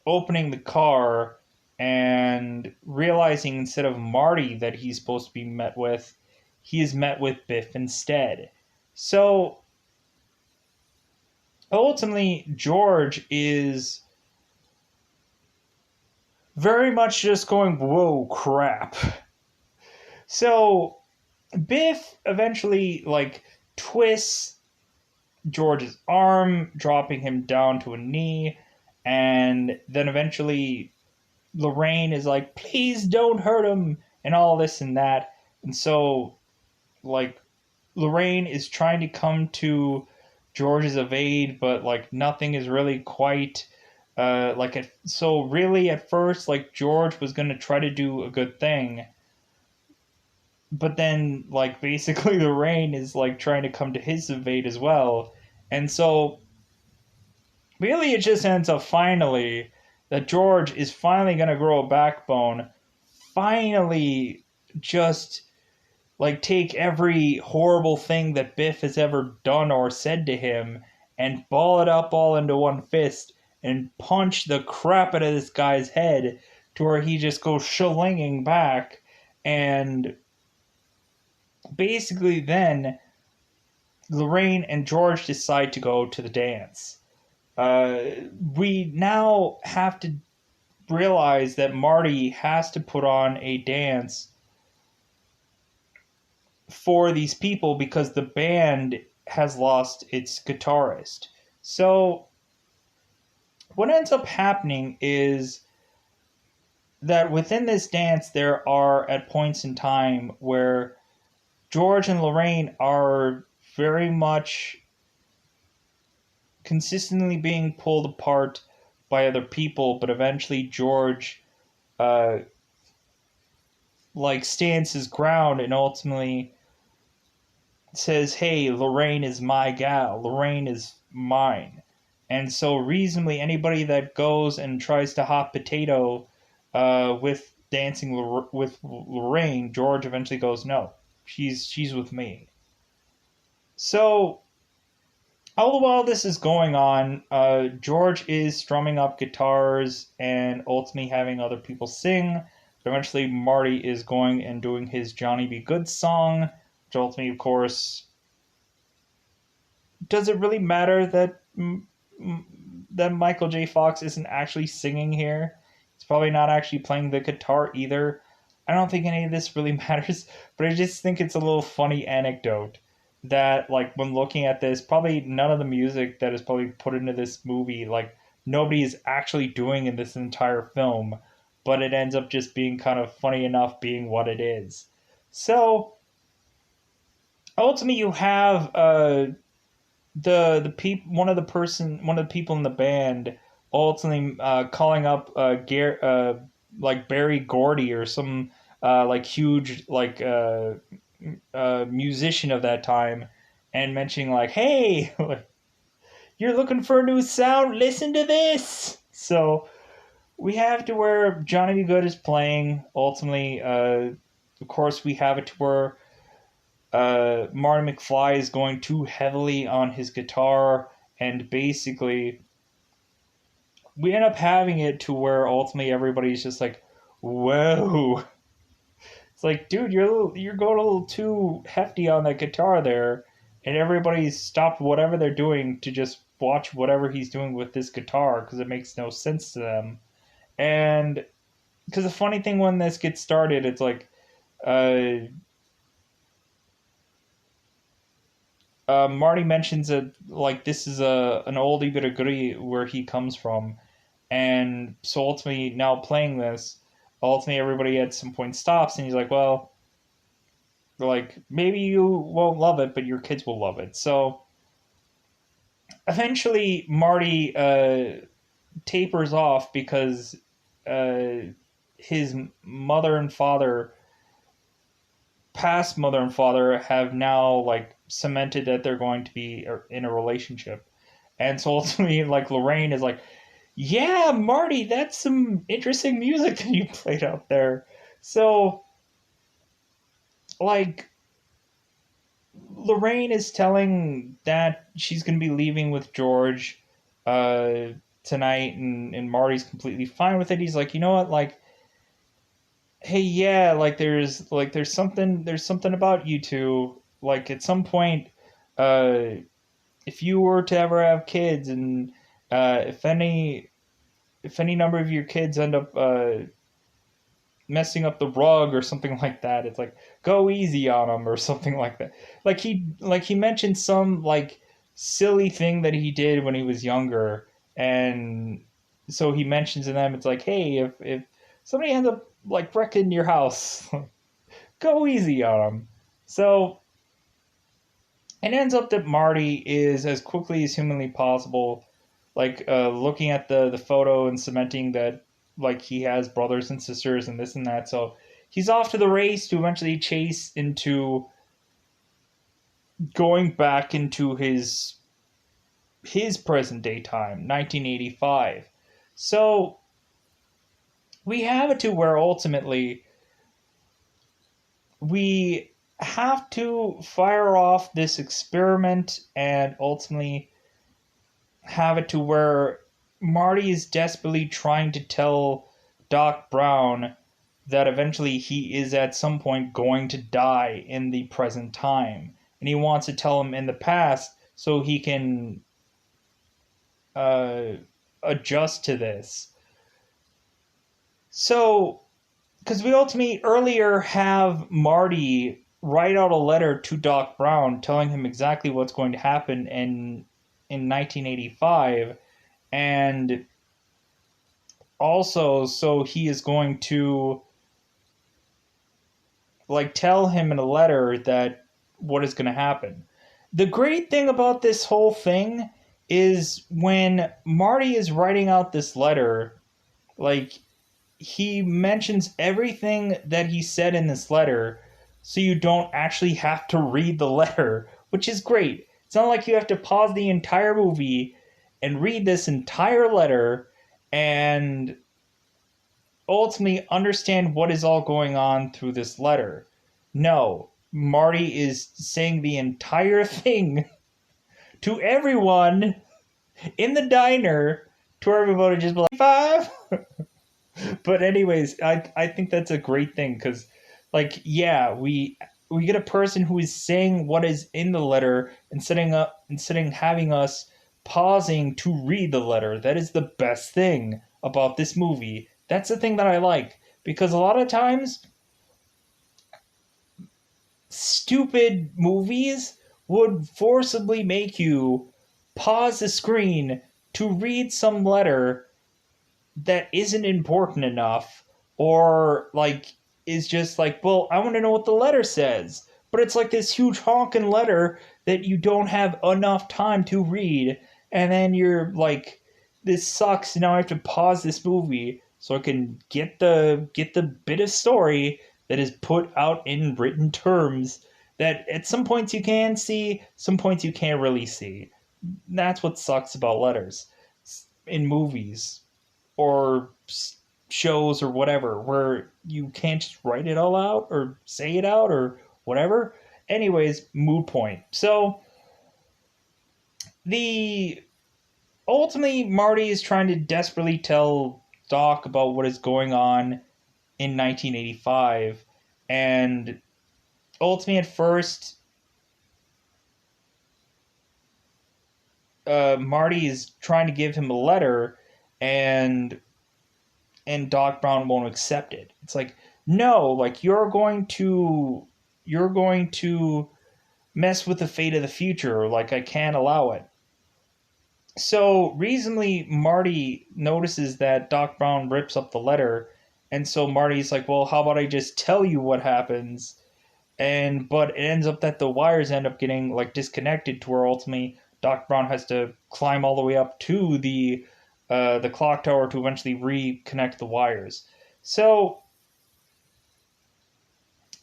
opening the car and realizing instead of Marty that he's supposed to be met with, he is met with Biff instead. So ultimately, George is very much just going, whoa, crap. So Biff eventually, like, twists George's arm, dropping him down to a knee, and then eventually Lorraine is like, please don't hurt him, and all this and that. And so, like, Lorraine is trying to come to George's aid, but, like, nothing is really quite, so really at first, like, George was going to try to do a good thing, but then, like, basically Lorraine is, like, trying to come to his aid as well. And so, really, it just ends up finally that George is finally going to grow a backbone, finally just, like, take every horrible thing that Biff has ever done or said to him and ball it up all into one fist and punch the crap out of this guy's head to where he just goes shalinging back. And basically then Lorraine and George decide to go to the dance. We now have to realize that Marty has to put on a dance for these people because the band has lost its guitarist. So what ends up happening is that within this dance there are at points in time where George and Lorraine are very much consistently being pulled apart by other people, but eventually George stands his ground and ultimately says, hey, Lorraine is my gal, Lorraine is mine. And so reasonably anybody that goes and tries to hot potato with dancing with Lorraine, George eventually goes, no, she's with me. So all the while this is going on, George is strumming up guitars and ultimately having other people sing. But eventually Marty is going and doing his Johnny B. Good song, which ultimately, of course, does it really matter that that Michael J. Fox isn't actually singing here? He's probably not actually playing the guitar either. I don't think any of this really matters, but I just think it's a little funny anecdote that, like, when looking at this, probably none of the music that is probably put into this movie, like, nobody is actually doing in this entire film, but it ends up just being kind of funny enough being what it is. So ultimately you have one of the people in the band ultimately calling up like Barry Gordy or some like huge musician of that time, and mentioning like, hey, you're looking for a new sound, listen to this. So we have to where Johnny B. Good is playing. Ultimately, of course, we have it to where Marty McFly is going too heavily on his guitar, and basically we end up having it to where ultimately everybody's just like, whoa. It's like, dude, you're going a little too hefty on that guitar there, and everybody's stopped whatever they're doing to just watch whatever he's doing with this guitar because it makes no sense to them. And because the funny thing when this gets started, it's like, Marty mentions that like this is an oldie but a goodie where he comes from, and so ultimately now playing this, ultimately everybody at some point stops and he's like, well, like maybe you won't love it, but your kids will love it. So eventually Marty tapers off because his mother and father, past mother and father, have now like cemented that they're going to be in a relationship. And so ultimately, like, Lorraine is like, yeah, Marty, that's some interesting music that you played out there. So, like, Lorraine is telling that she's going to be leaving with George uh, tonight, and Marty's completely fine with it. He's like, you know what, like, hey, yeah, like there's something about you two. Like at some point, uh, if you were to ever have kids, and if any number of your kids end up messing up the rug or something like that, it's like go easy on them or something like that. Like he mentioned some like silly thing that he did when he was younger, and so he mentions to them, it's like, hey, if somebody ends up like wrecking your house, go easy on them. So it ends up that Marty is as quickly as humanly possible, like looking at the photo and cementing that like he has brothers and sisters and this and that. So he's off to the race to eventually chase into going back into his present day time, 1985. So we have it to where ultimately we have to fire off this experiment and ultimately have it to where Marty is desperately trying to tell Doc Brown that eventually he is at some point going to die in the present time. And he wants to tell him in the past so he can uh, adjust to this. So, because we ultimately earlier have Marty write out a letter to Doc Brown telling him exactly what's going to happen in 1985, and also so he is going to like tell him in a letter that what is going to happen. The great thing about this whole thing is when Marty is writing out this letter, like he mentions everything that he said in this letter, so you don't actually have to read the letter, which is great. It's not like you have to pause the entire movie and read this entire letter and ultimately understand what is all going on through this letter. No, Marty is saying the entire thing to everyone in the diner, to everybody just be like, five. But anyways, I think that's a great thing because, like, yeah, we get a person who is saying what is in the letter and setting having us pausing to read the letter. That is the best thing about this movie. That's the thing that I like because a lot of times stupid movies would forcibly make you pause the screen to read some letter that isn't important enough, or like is just like, well, I want to know what the letter says, but it's like this huge honking letter that you don't have enough time to read, and then you're like, this sucks, now I have to pause this movie so I can get the bit of story that is put out in written terms that at some points you can see, some points you can't really see. That's what sucks about letters in movies or shows or whatever, where you can't just write it all out or say it out or whatever. Anyways, mood point. So the ultimately Marty is trying to desperately tell Doc about what is going on in 1985, and ultimately at first Marty is trying to give him a letter, and Doc Brown won't accept it. It's like, no, like you're going to mess with the fate of the future. Like I can't allow it. So reasonably, Marty notices that Doc Brown rips up the letter, and so Marty's like, well, how about I just tell you what happens? And but it ends up that the wires end up getting like disconnected to where ultimately Doc Brown has to climb all the way up to the clock tower to eventually reconnect the wires. So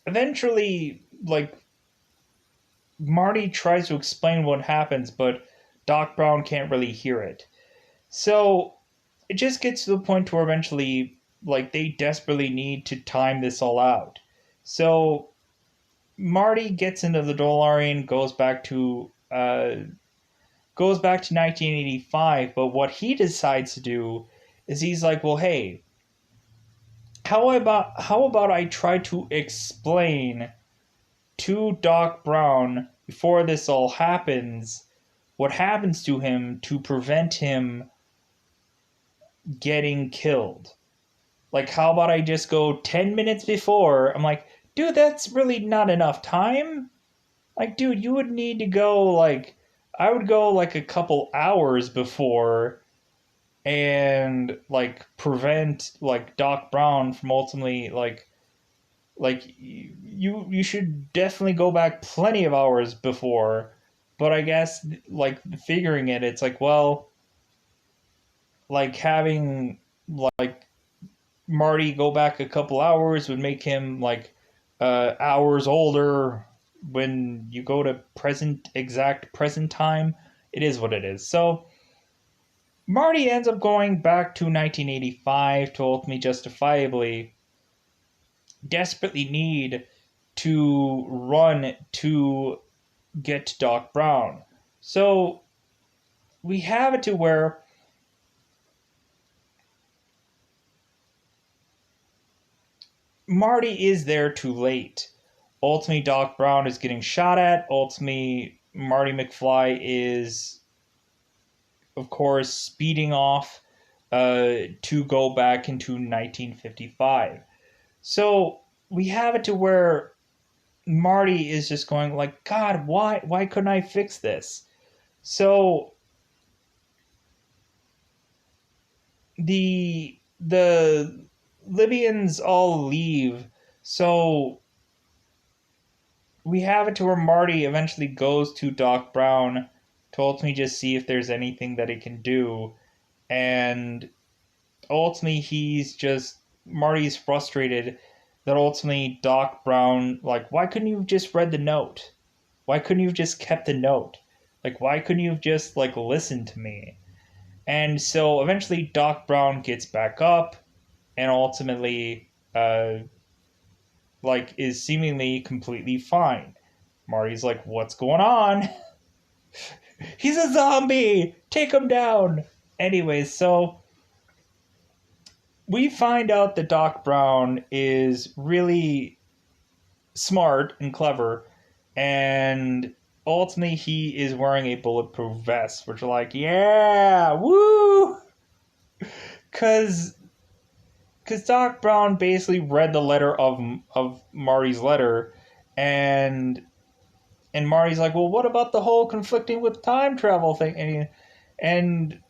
eventually, like Marty tries to explain what happens, but Doc Brown can't really hear it. So it just gets to the point where eventually, like, they desperately need to time this all out. So Marty gets into the DeLorean, goes back to 1985, but what he decides to do is he's like, well, hey, how about I try to explain to Doc Brown before this all happens what happens to him to prevent him getting killed. Like, how about I just go 10 minutes before? I'm like, dude, that's really not enough time. Like, dude, you would need to go, like, I would go, like, a couple hours before and, like, prevent, like, Doc Brown from ultimately, you should definitely go back plenty of hours before. But I guess, like, figuring it, it's like, well, like, having, like, Marty go back a couple hours would make him like hours older when you go to exact present time. It is what it is. So Marty ends up going back to 1985 to ultimately justifiably desperately need to run to get to Doc Brown. So we have it to where Marty is there too late. Ultimately, Doc Brown is getting shot at. Ultimately, Marty McFly is, of course, speeding off to go back into 1955. So we have it to where Marty is just going like, God, why couldn't I fix this? So the Libyans all leave. So we have it to where Marty eventually goes to Doc Brown to ultimately just see if there's anything that he can do. And ultimately, Marty's frustrated that ultimately Doc Brown, like, why couldn't you have just read the note? Why couldn't you have just kept the note? Like, why couldn't you have just, like, listened to me? And so eventually Doc Brown gets back up and ultimately, like, is seemingly completely fine. Marty's like, what's going on? He's a zombie! Take him down! Anyways, so we find out that Doc Brown is really smart and clever, and ultimately he is wearing a bulletproof vest, which are like, yeah, woo! Because Doc Brown basically read the letter of Marty's letter, and Marty's like, well, what about the whole conflicting with time travel thing? And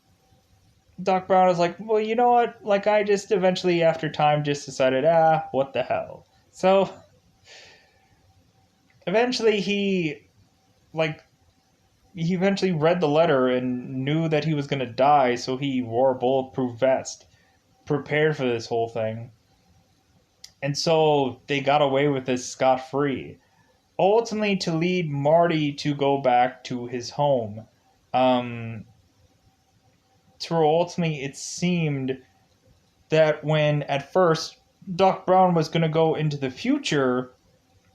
Doc Brown is like, well, you know what? Like, I just eventually, after time, just decided, what the hell? So, eventually like, he eventually read the letter and knew that he was going to die, so he wore a bulletproof vest, prepared for this whole thing. And so, they got away with this scot-free. Ultimately, to lead Marty to go back to his home. To ultimately, it seemed that when at first Doc Brown was going to go into the future,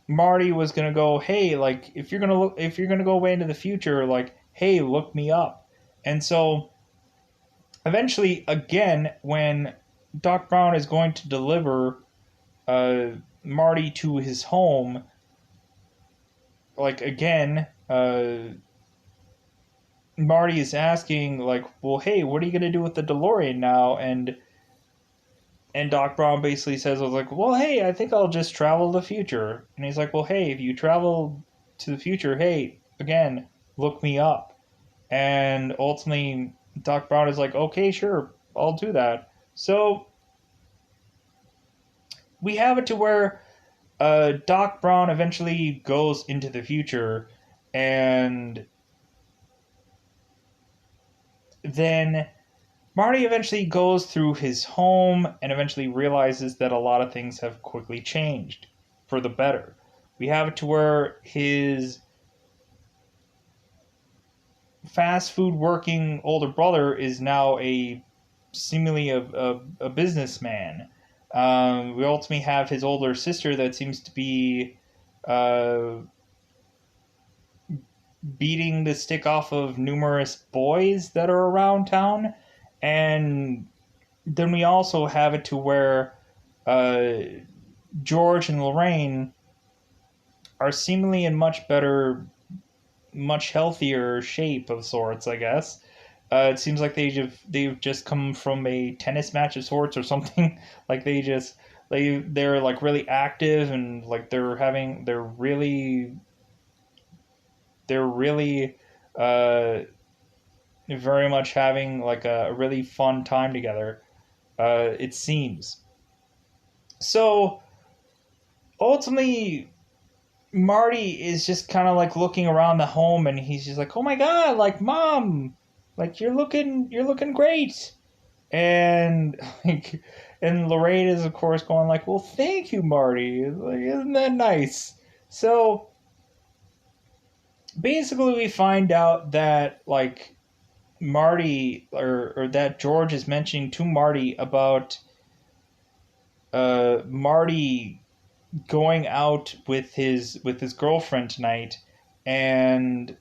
Marty was going to go, hey, like, if you're going to go away into the future, like, hey, look me up. And so eventually, again, when Doc Brown is going to deliver Marty to his home, like, again, Marty is asking, like, well, hey, what are you going to do with the DeLorean now? And Doc Brown basically says, I was like, well, hey, I think I'll just travel to the future. And he's like, well, hey, if you travel to the future, hey, again, look me up. And ultimately, Doc Brown is like, okay, sure, I'll do that. So we have it to where Doc Brown eventually goes into the future, and then Marty eventually goes through his home and eventually realizes that a lot of things have quickly changed for the better. We have it to where his fast food working older brother is now seemingly a businessman. We ultimately have his older sister that seems to be uh, beating the stick off of numerous boys that are around town. And then we also have it to where uh, George and Lorraine are seemingly in much better, much healthier shape of sorts, I guess. It seems like they've just come from a tennis match of sorts or something. Like they're like really active, and like they're really uh very much having like a really fun time together. It seems. So ultimately, Marty is just kind of like looking around the home, and he's just like, "Oh my god, like mom, like you're looking great." And like, and Lorraine is of course going like, "Well, thank you, Marty. Like, isn't that nice?" So basically, we find out that like Marty or that George is mentioning to Marty about Marty going out with his girlfriend tonight, and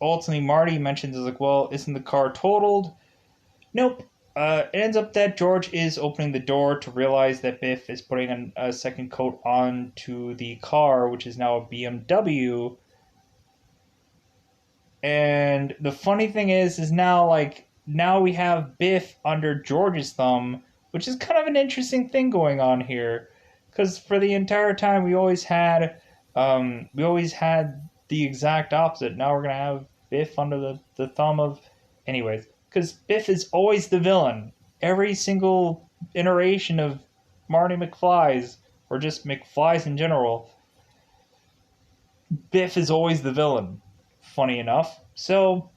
ultimately Marty mentions is like, well, isn't the car totaled? Nope. It ends up that George is opening the door to realize that Biff is putting a second coat onto the car, which is now a BMW. And the funny thing is now we have Biff under George's thumb, which is kind of an interesting thing going on here, because for the entire time we always had the exact opposite. Now we're gonna have Biff under the thumb of, anyways, because Biff is always the villain. Every single iteration of Marty McFly's, or just McFly's in general, Biff is always the villain. Funny enough. So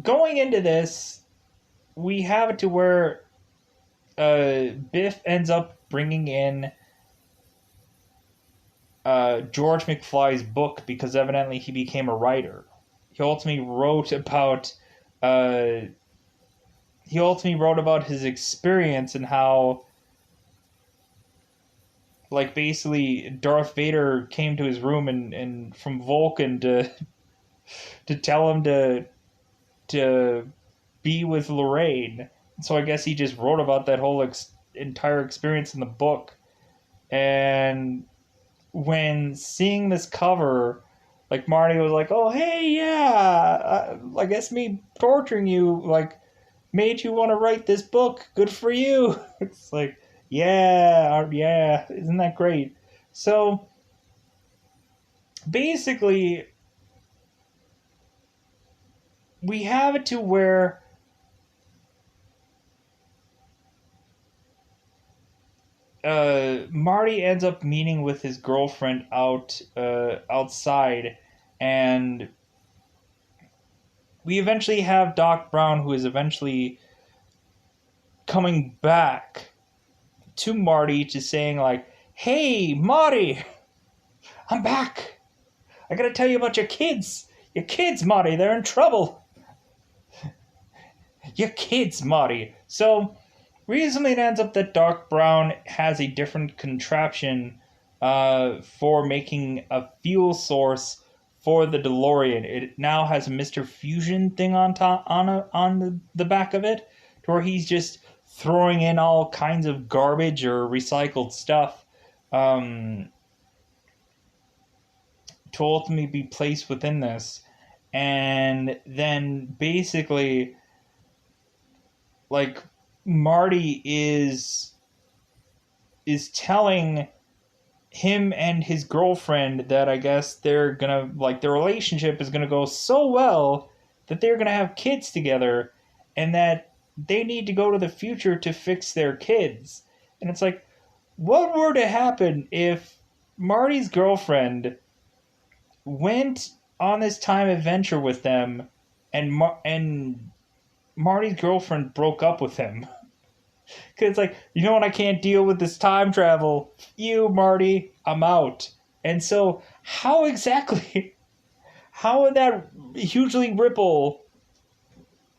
going into this, we have it to where Biff ends up bringing in George McFly's book because evidently he became a writer. He ultimately wrote about uh, his experience and how, like, basically Darth Vader came to his room and from Vulcan to tell him to be with Lorraine. So I guess he just wrote about that whole entire experience in the book. And when seeing this cover, like Marty was like, "Oh hey, yeah, I guess me torturing you like made you want to write this book. Good for you." It's like, yeah, yeah, isn't that great? So basically, we have it to where Marty ends up meeting with his girlfriend outside, and we eventually have Doc Brown, who is eventually coming back to Marty to saying like, "Hey, Marty, I'm back. I gotta tell you about your kids. Your kids, Marty, they're in trouble. Your kids, Marty." So recently, it ends up that Doc Brown has a different contraption for making a fuel source for the DeLorean. It now has a Mr. Fusion thing on top on the back of it, to where he's just throwing in all kinds of garbage or recycled stuff um, to ultimately be placed within this, and then basically like Marty is telling him and his girlfriend that I guess they're gonna like their relationship is gonna go so well that they're gonna have kids together, and that they need to go to the future to fix their kids. And it's like, what were to happen if Marty's girlfriend went on this time adventure with them, and Marty's girlfriend broke up with him? Because it's like, you know what, I can't deal with this time travel. You, Marty, I'm out. And so, how exactly, how would that hugely ripple,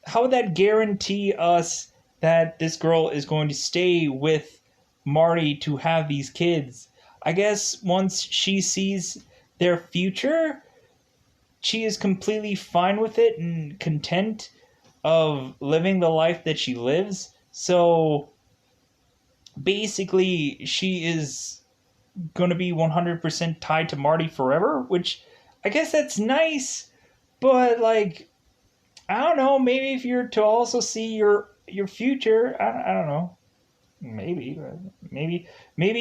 how would that guarantee us that this girl is going to stay with Marty to have these kids? I guess once she sees their future, she is completely fine with it and content of living the life that she lives. So basically, she is going to be 100% tied to Marty forever, which I guess that's nice, but like, I don't know, maybe if you're to also see your future, I don't know. Maybe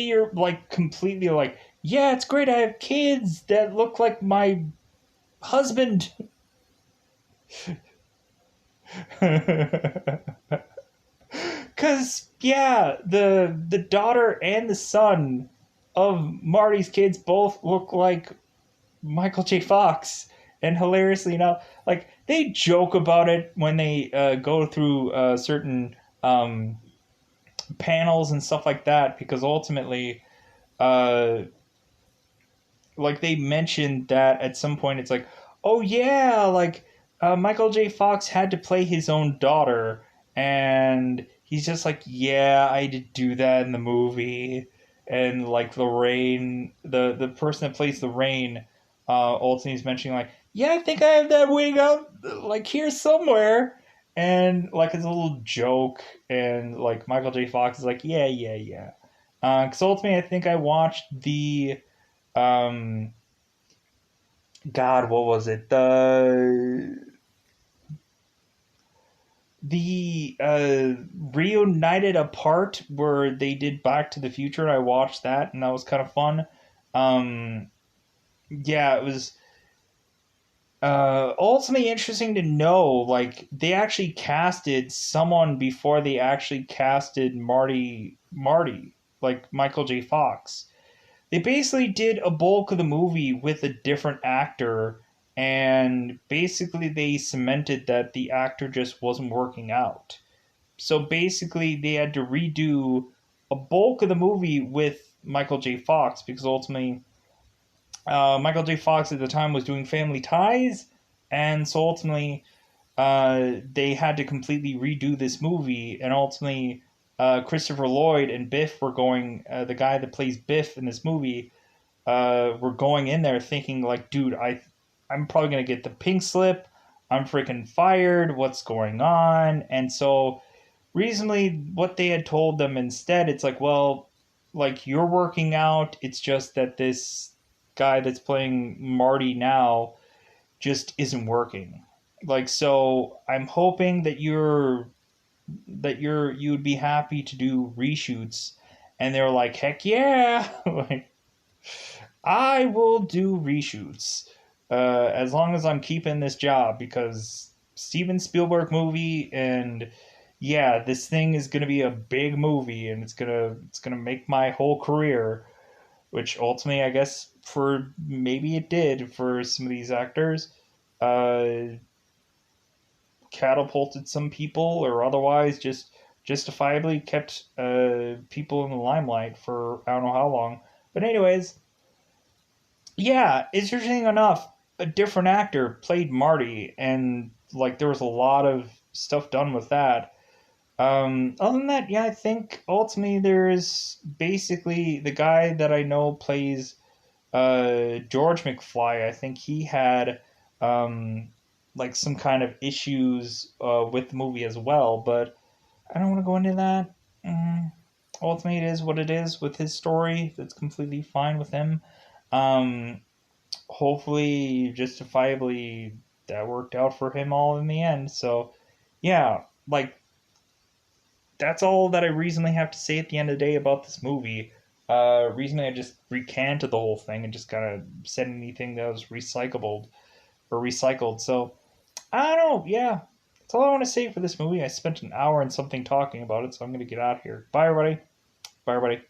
you're like completely like, yeah, it's great. I have kids that look like my husband. Cause yeah, the daughter and the son of Marty's kids both look like Michael J. Fox. And hilariously enough, like they joke about it when they go through certain panels and stuff like that, because ultimately, uh, like they mentioned that at some point, it's like, oh yeah, like Michael J. Fox had to play his own daughter, and he's just like, yeah, I did do that in the movie, and like Lorraine, the person that plays Lorraine, ultimately is mentioning like, yeah, I think I have that wig out like here somewhere. And like it's a little joke, and like Michael J. Fox is like, yeah, yeah, yeah. Because ultimately, I think I watched the um God, what was it? The Reunited Apart, where they did Back to the Future. I watched that, and that was kind of fun. Um, yeah, it was ultimately interesting to know. Like they actually casted someone before they actually casted Marty, like Michael J. Fox. They basically did a bulk of the movie with a different actor, and basically they cemented that the actor just wasn't working out. So basically they had to redo a bulk of the movie with Michael J. Fox, because ultimately Michael J. Fox at the time was doing Family Ties, and so ultimately they had to completely redo this movie, and ultimately Christopher Lloyd and Biff were going. The guy that plays Biff in this movie were going in there thinking like, dude, I'm probably gonna get the pink slip. I'm freaking fired. What's going on? And so reasonably, what they had told them instead, it's like, well, like you're working out. It's just that this guy that's playing Marty now just isn't working. Like, so I'm hoping that you'd be happy to do reshoots. And they're like, heck yeah. Like, I will do reshoots as long as I'm keeping this job, because Steven Spielberg movie, and yeah, this thing is gonna be a big movie, and it's gonna make my whole career. Which ultimately, I guess, for maybe it did for some of these actors, uh, catapulted some people, or otherwise just justifiably kept people in the limelight for I don't know how long. But anyways, yeah, interesting enough, a different actor played Marty, and like there was a lot of stuff done with that. Other than that, yeah, I think ultimately there's basically the guy that I know plays George McFly. I think he had um, like some kind of issues with the movie as well, but I don't want to go into that. Mm, ultimately, it is what it is with his story. That's completely fine with him. Um, hopefully justifiably that worked out for him all in the end. So yeah, like that's all that I reasonably have to say at the end of the day about this movie. Recently I just recanted the whole thing and just kind of said anything that was recyclable or recycled. So I don't know. Yeah, that's all I want to say for this movie. I spent an hour and something talking about it, so I'm gonna get out of here. Bye, everybody. Bye, everybody.